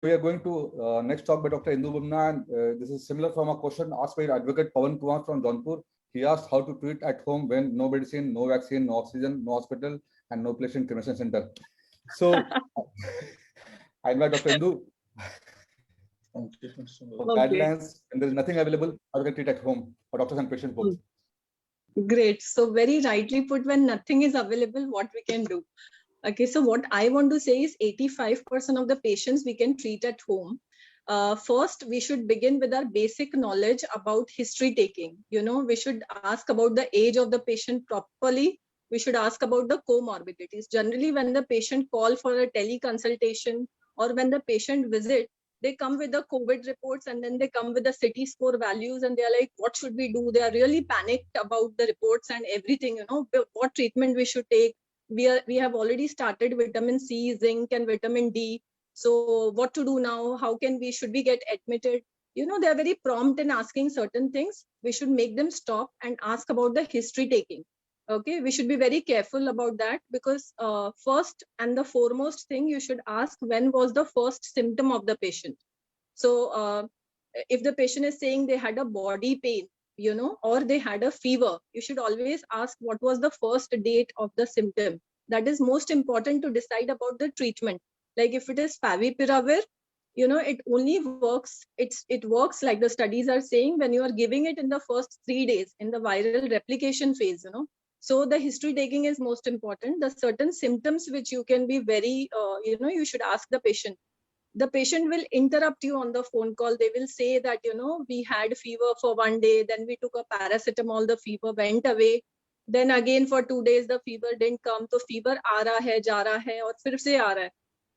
we are going to next talk by Dr. Indu Bumna, and this is similar from a question asked by Advocate Pawan Kumar from Jaunpur. He asked how to treat at home when no medicine, no vaccine, no oxygen, no hospital, and no patient cremation center. So, I invite Dr. Indu. Guidelines, and there is nothing available, how you can treat at home for doctors and patients both. Great. So very rightly put, when nothing is available, what we can do. Okay, so what I want to say is 85% of the patients we can treat at home. First, we should begin with our basic knowledge about history taking. You know, we should ask about the age of the patient properly. We should ask about the comorbidities. Generally, when the patient call for a teleconsultation or when the patient visit, they come with the COVID reports and then they come with the CT score values and they're like, what should we do? They are really panicked about the reports and everything, you know, what treatment we should take. We have already started vitamin C, zinc, and vitamin D. So what to do now? How can we, should we get admitted? You know, they're very prompt in asking certain things. We should make them stop and ask about the history taking. Okay, we should be very careful about that because first and the foremost thing you should ask, when was the first symptom of the patient? So if the patient is saying they had a body pain, you know, or they had a fever, you should always ask what was the first date of the symptom. That is most important to decide about the treatment. Like if it is favipiravir, you know, it only works, it works like the studies are saying when you are giving it in the first 3 days in the viral replication phase, you know. So the history taking is most important. The certain symptoms which you can be very, you know, you should ask the patient. The patient will interrupt you on the phone call. They will say that, you know, we had fever for 1 day, then we took a paracetamol, the fever went away. Then again for 2 days, the fever didn't come. So fever aa raha hai, ja raha hai, aur fir se aa raha hai.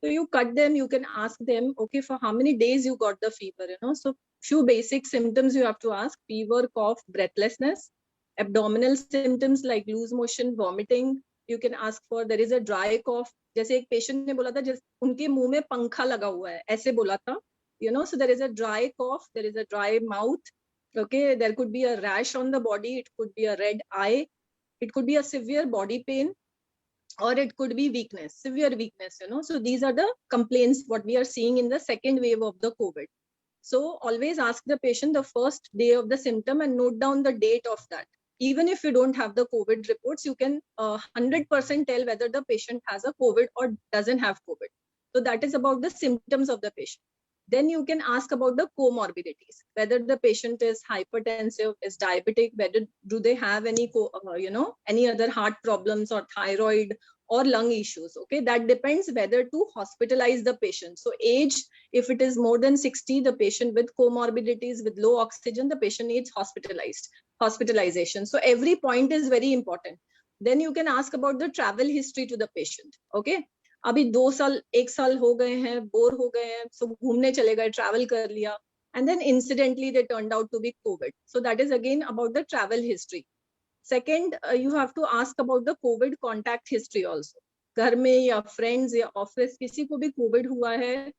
So you cut them, you can ask them, okay, for how many days you got the fever, you know. So few basic symptoms you have to ask: fever, cough, breathlessness, abdominal symptoms like loose motion, vomiting. You can ask for, there is a dry cough. जैसे एक patient ने बोला था उनके मुंह में पंखा लगा हुआ है, ऐसे बोला था, you know. So there is a dry cough, there is a dry mouth. Okay, there could be a rash on the body, it could be a red eye, it could be a severe body pain, or it could be weakness, severe weakness, you know. So these are the complaints what we are seeing in the second wave of the COVID. So always ask the patient the first day of the symptom and note down the date of that. Even if you don't have the COVID reports, you can 100% tell whether the patient has a COVID or doesn't have COVID. So that is about the symptoms of the patient. Then you can ask about the comorbidities, whether the patient is hypertensive, is diabetic, whether do they have any, you know, any other heart problems or thyroid or lung issues. Okay, that depends whether to hospitalize the patient. So age, if it is more than 60, the patient with comorbidities, with low oxygen, the patient needs hospitalization. So every point is very important. Then you can ask about the travel history to the patient. Okay, अभी 2 साल 1 साल हो गए हैं, bore हो गए हैं, so घूमने चले गए, travel कर लिया, and then incidentally they turned out to be COVID. So that is again about the travel history. Second, you have to ask about the COVID contact history also. घर में या friends या office किसी को भी COVID हुआ है,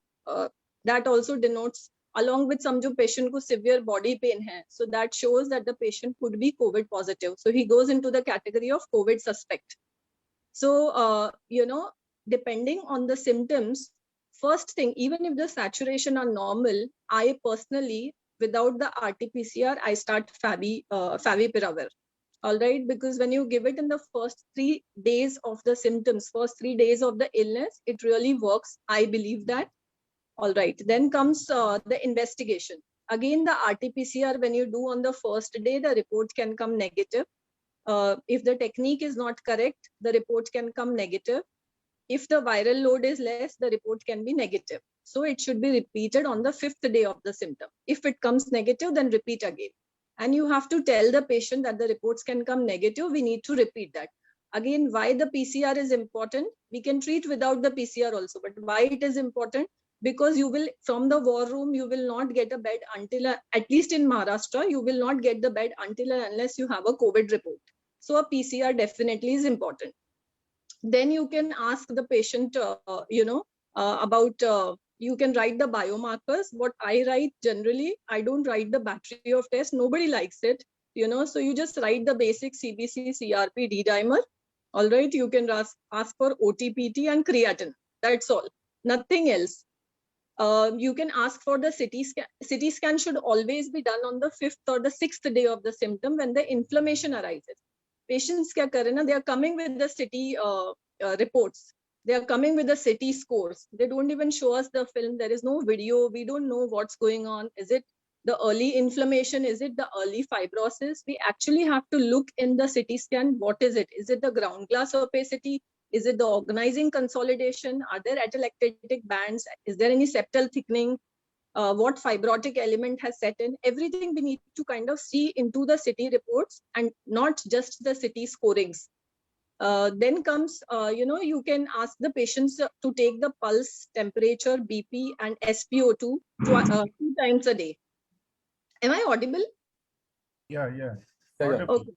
that also denotes, along with some जो patient को severe body pain है, so that shows that the patient could be COVID positive. So he goes into the category of COVID suspect. So, you know, depending on the symptoms, first thing, even if the saturation are normal, I personally, without the RT-PCR, I start favipiravir. All right, because when you give it in the first 3 days of the symptoms, first 3 days of the illness, it really works. I believe that. All right, then comes the investigation. Again, the RT-PCR, when you do on the first day, the report can come negative. If the technique is not correct, the report can come negative. If the viral load is less, the report can be negative. So it should be repeated on the 5th day of the symptom. If it comes negative, then repeat again. And you have to tell the patient that the reports can come negative. We need to repeat that. Again, why the PCR is important? We can treat without the PCR also, but why it is important? Because you will, from the war room, you will not get a bed until, at least in Maharashtra, you will not get the bed until unless you have a COVID report. So a PCR definitely is important. Then you can ask the patient, you know, about, you can write the biomarkers. What I write generally, I don't write the battery of tests. Nobody likes it, you know. So you just write the basic CBC, CRP, D-dimer. All right, you can ask for OTPT and creatinine. That's all, nothing else. You can ask for the CT scan. CT scan should always be done on the 5th or the 6th day of the symptom when the inflammation arises. Patients kya kar rahe na, they are coming with the CT reports. They are coming with the CT scores. They don't even show us the film. There is no video. We don't know what's going on. Is it the early inflammation? Is it the early fibrosis? We actually have to look in the CT scan. What is it? Is it the ground glass opacity? Is it the organizing consolidation? Are there atelectatic bands? Is there any septal thickening? What fibrotic element has set in? Everything we need to kind of see into the CT reports and not just the CT scorings. Then comes, you can ask the patients to take the pulse, temperature, BP, and SpO2 two times a day. Am I audible? Yeah. Okay.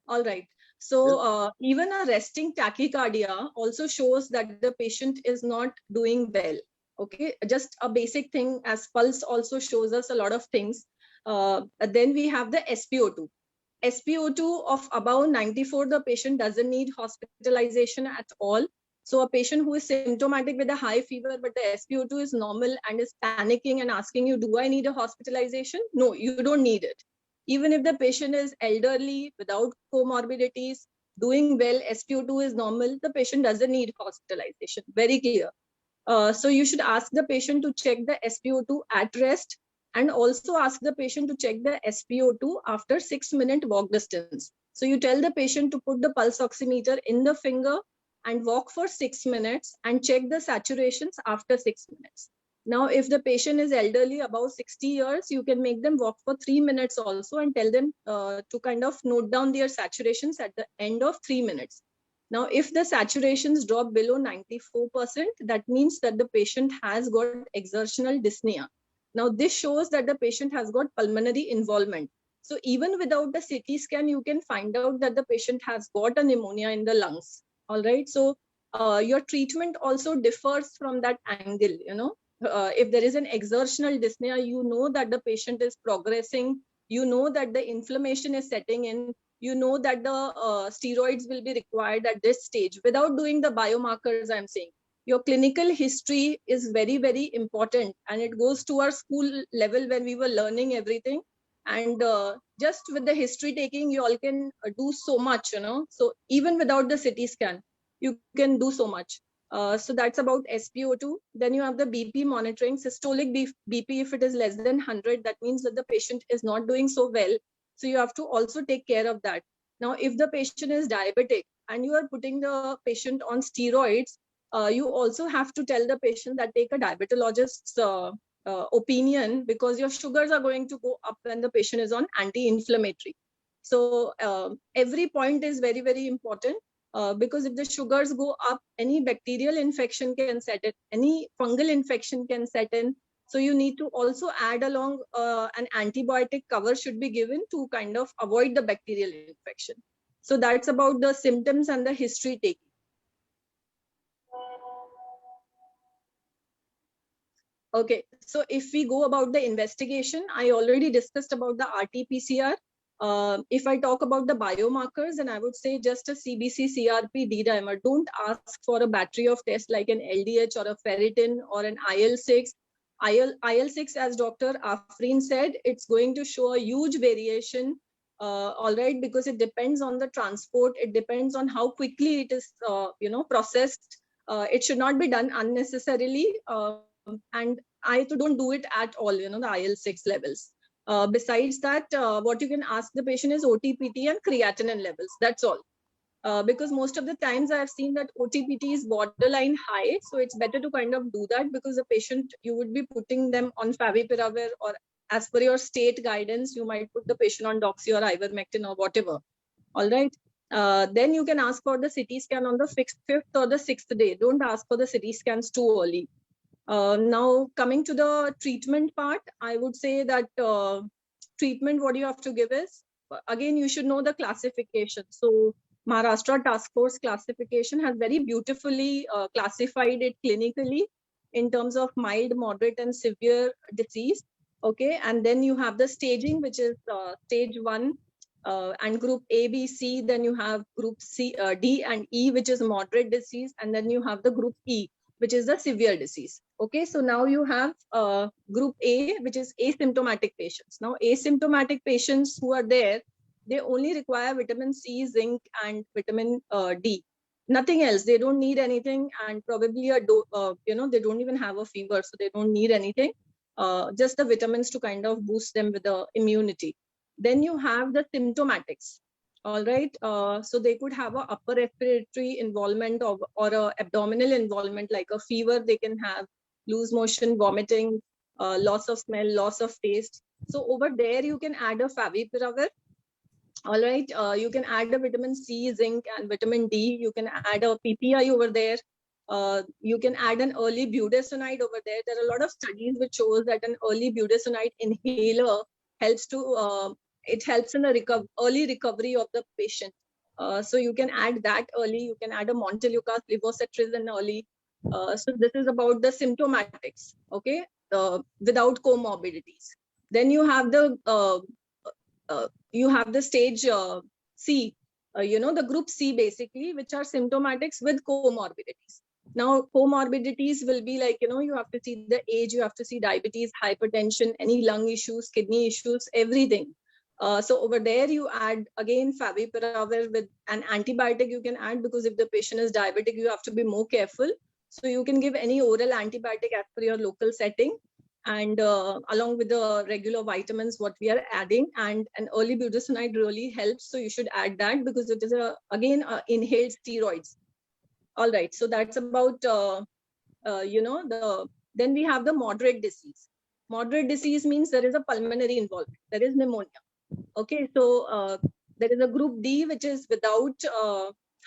All right. So even a resting tachycardia also shows that the patient is not doing well. Okay, just a basic thing as pulse also shows us a lot of things. Then we have the SpO2. SpO2 of above 94, the patient doesn't need hospitalization at all. So a patient who is symptomatic with a high fever, but the SpO2 is normal and is panicking and asking you, do I need a hospitalization? No, you don't need it. Even if the patient is elderly, without comorbidities, doing well, SpO2 is normal, the patient doesn't need hospitalization. Very clear. So you should ask the patient to check the SpO2 at rest, and also ask the patient to check the SpO2 after 6-minute walk distance. So you tell the patient to put the pulse oximeter in the finger and walk for 6 minutes and check the saturations after 6 minutes. Now, if the patient is elderly, above 60 years, you can make them walk for 3 minutes also and tell them to kind of note down their saturations at the end of 3 minutes. Now, if the saturations drop below 94%, that means that the patient has got exertional dyspnea. Now, this shows that the patient has got pulmonary involvement. So even without the CT scan, you can find out that the patient has got a pneumonia in the lungs. All right. So your treatment also differs from that angle. If there is an exertional dyspnea, you know that the patient is progressing. You know that the inflammation is setting in. You know that the steroids will be required at this stage without doing the biomarkers, I'm saying. Your clinical history is very, very important, and it goes to our school level when we were learning everything. And just with the history taking, you all can do so much, So even without the CT scan, you can do so much. So that's about SpO2. Then you have the BP monitoring, systolic BP. If it is less than 100, that means that the patient is not doing so well. So you have to also take care of that. Now, if the patient is diabetic and you are putting the patient on steroids, you also have to tell the patient that take a diabetologist's opinion, because your sugars are going to go up when the patient is on anti-inflammatory. So every point is very, very important, because if the sugars go up, any bacterial infection can set in, any fungal infection can set in. So you need to also add along an antibiotic cover should be given to kind of avoid the bacterial infection. So that's about the symptoms and the history taking. Okay, so if we go about the investigation, I already discussed about the RT-PCR. If I talk about the biomarkers, then I would say just a CBC, CRP, D-dimer. Don't ask for a battery of tests like an LDH or a ferritin or an IL-6. IL-6, as Dr. Afreen said, it's going to show a huge variation, all right, because it depends on the transport. It depends on how quickly it is, processed. It should not be done unnecessarily. And I don't do it at all, the IL-6 levels. Besides that, what you can ask the patient is OTPT and creatinine levels. That's all. Because most of the times I've seen that OTPT is borderline high. So it's better to kind of do that, because the patient, you would be putting them on favipiravir, or as per your state guidance, you might put the patient on doxy or ivermectin or whatever. All right. Then you can ask for the CT scan on the 5th or the 6th day. Don't ask for the CT scans too early. Now, coming to the treatment part, I would say that treatment, what you have to give is, again, you should know the classification. So Maharashtra Task Force classification has very beautifully classified it clinically in terms of mild, moderate, and severe disease. Okay, and then you have the staging, which is stage 1 and group A, B, C. Then you have group C, D, and E, which is moderate disease, and then you have the group E, which is the severe disease. Okay, so now you have group A, which is asymptomatic patients. Now, asymptomatic patients who are there, they only require vitamin C, zinc, and vitamin D. Nothing else. They don't need anything, and probably they don't even have a fever, so they don't need anything. Just the vitamins to kind of boost them with the immunity. Then you have the symptomatics. All right. So they could have a upper respiratory involvement or a abdominal involvement, like a fever. They can have loose motion, vomiting, loss of smell, loss of taste. So over there, you can add a favipiravir. All right. You can add a vitamin C, zinc, and vitamin D. You can add a PPI over there. You can add an early budesonide over there. There are a lot of studies which shows that an early budesonide inhaler helps to it helps in the early recovery of the patient. So you can add that early. You can add a Montelukast, levocetirizine early. So this is about the symptomatics, okay, without comorbidities. Then you have the stage C, the group C basically, which are symptomatics with comorbidities. Now, comorbidities will be like, you have to see the age, you have to see diabetes, hypertension, any lung issues, kidney issues, everything. So over there, you add again favipiravir with an antibiotic you can add, because if the patient is diabetic, you have to be more careful. So you can give any oral antibiotic as per your local setting, and along with the regular vitamins what we are adding, and an early budesonide really helps. So you should add that, because it is inhaled steroids. All right, so that's about then we have the moderate disease. Moderate disease means there is a pulmonary involvement, there is pneumonia. Okay, so there is a group D, which is without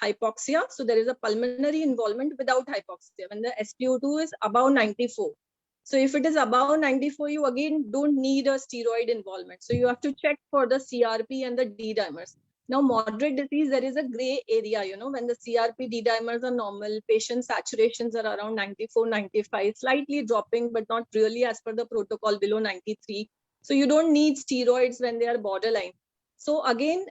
hypoxia. So there is a pulmonary involvement without hypoxia when the SpO2 is above 94. So if it is above 94, you again don't need a steroid involvement. So you have to check for the CRP and the D dimers. Now, moderate disease, there is a gray area, when the CRP, D dimers are normal, patient saturations are around 94, 95, slightly dropping, but not really as per the protocol below 93. So you don't need steroids when they are borderline. So again,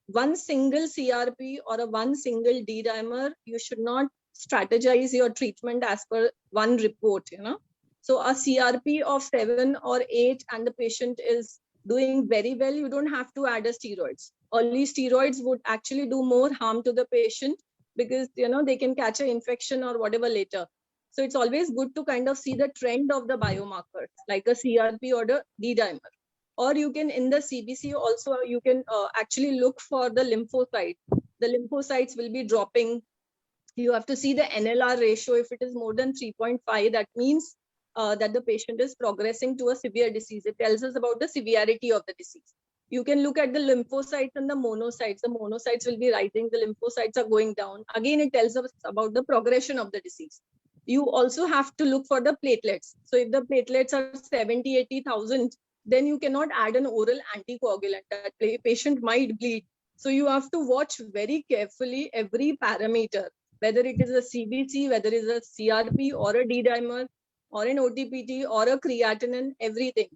one single CRP or one single D dimer, you should not strategize your treatment as per one report, So a CRP of 7 or 8 and the patient is doing very well, you don't have to add a steroids. Early steroids would actually do more harm to the patient, because, they can catch an infection or whatever later. So it's always good to kind of see the trend of the biomarkers, like a CRP or the D dimer. Or you can, in the CBC also, you can actually look for the lymphocytes. The lymphocytes will be dropping. You have to see the NLR ratio. If it is more than 3.5, that means that the patient is progressing to a severe disease. It tells us about the severity of the disease. You can look at the lymphocytes and the monocytes. The monocytes will be rising, the lymphocytes are going down. Again, it tells us about the progression of the disease. You also have to look for the platelets. So if the platelets are 70, 80,000, then you cannot add an oral anticoagulant. That patient might bleed. So you have to watch very carefully every parameter, whether it is a CBC, whether it is a CRP or a D dimer, or an OTPT or a creatinine, everything.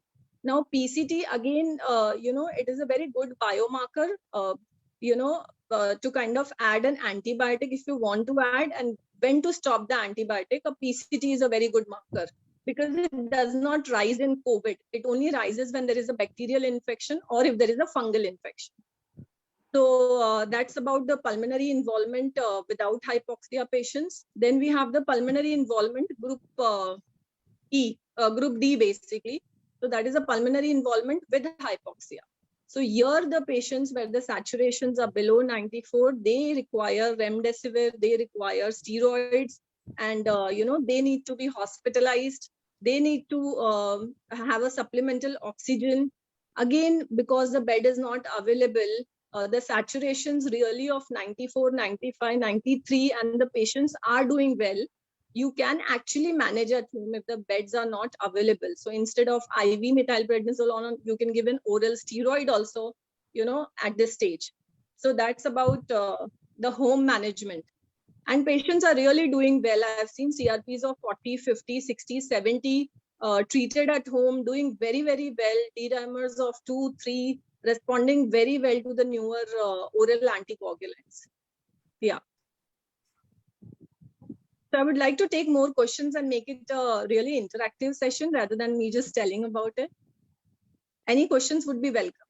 Now, PCT, again, it is a very good biomarker, to kind of add an antibiotic if you want to add, and when to stop the antibiotic. A PCT is a very good marker, because it does not rise in COVID. It only rises when there is a bacterial infection or if there is a fungal infection. So that's about the pulmonary involvement without hypoxia patients. Then we have the pulmonary involvement group group D basically. So that is a pulmonary involvement with hypoxia. So here the patients where the saturations are below 94, they require remdesivir, they require steroids, and they need to be hospitalized. They need to have a supplemental oxygen. Again, because the bed is not available, the saturations really of 94, 95, 93, and the patients are doing well. You can actually manage at home if the beds are not available. So instead of IV methylprednisolone, you can give an oral steroid also, at this stage. So that's about the home management. And patients are really doing well. I've seen CRPs of 40, 50, 60, 70 treated at home, doing very, very well. D-dimers of 2, 3, responding very well to the newer oral anticoagulants. Yeah. So I would like to take more questions and make it a really interactive session rather than me just telling about it. Any questions would be welcome.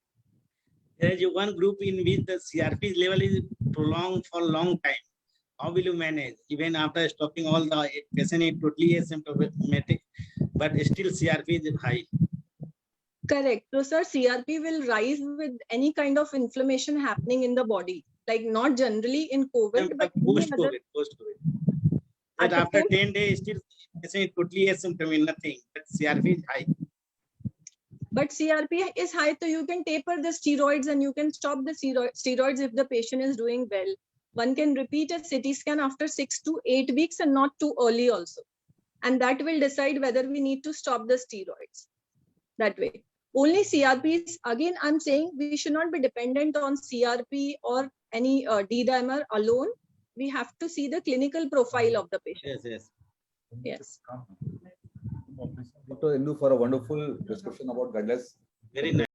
There is one group in which the CRP level is prolonged for a long time. How will you manage? Even after stopping all the patient is totally asymptomatic, but still CRP is high. Correct. So, sir, CRP will rise with any kind of inflammation happening in the body, like not generally in COVID, but Post-COVID. But At after post- 10 days, still patient is totally asymptomatic, nothing. But CRP is high. But CRP is high, so you can taper the steroids and you can stop the steroids if the patient is doing well. One can repeat a CT scan after 6 to 8 weeks and not too early also. And that will decide whether we need to stop the steroids that way. Only CRPs, again, I'm saying we should not be dependent on CRP or any D-dimer alone. We have to see the clinical profile of the patient. Yes. Yes. Dr. Indu, for a wonderful discussion about guidelines. Very nice.